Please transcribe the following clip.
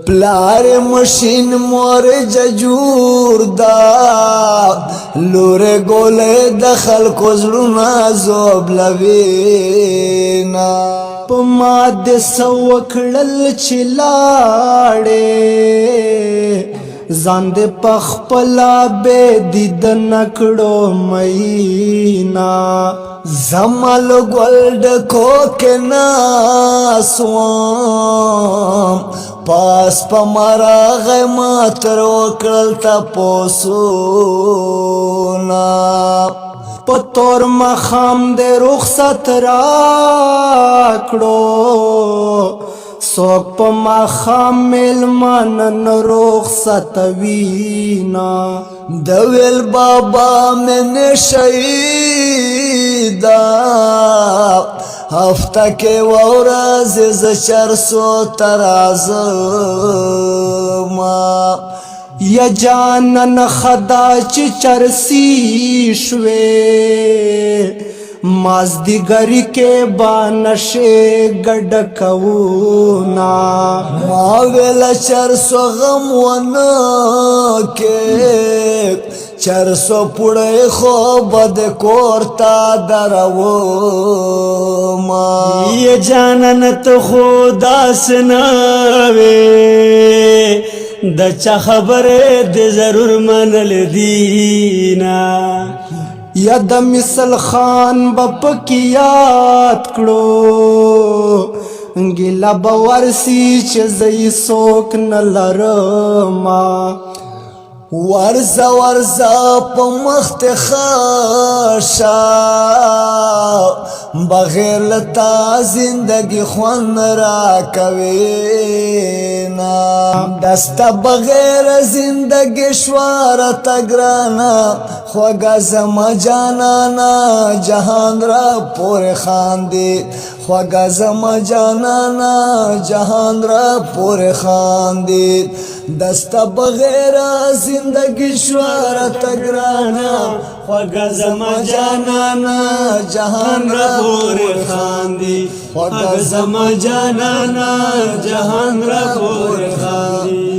پلار مشین مور ججور دا لور گوله دخل کزلونا زوب لوینا پما د سوکړل چلاړې ځان دې پخپلا به دید نکړو مینا زمل ګولډ کو کنا سوام پاس پمرا غما تر وکړل تا پوسونا پتور مخام دې رخصت راکړو سوک پا مخام ملمان رخصت وینا دویل بابا من شهیدا هفته کې ورځ ز 400 ترازما یا جانن خدا چې چرسی شوي مازدیګری کې بانشه ګډ کونا ما ویل 400 غم ونه کې 400 پړې خو بد کورتا درو ما یہ جانن تو خدا سناوے د چا خبره د ضرور منل دینا یا د مثل خان بپکیات کړو ګیلا باورسی چې زئی سوک نلرما ورزا ورزا په مخت خاشا بغیر لتا زندگی خوان را کوینا دستا بغیر زندگی شوار تگرانا خوگا زما جانانا جهان را پور خاندی خوگا زما جانانا جهان را پور خاندی دستا بغیر زندگی شوار تگرانا خوگا زما جانانا جهان را پور خاندی خوگا زما جانانا جهان را پور خاندی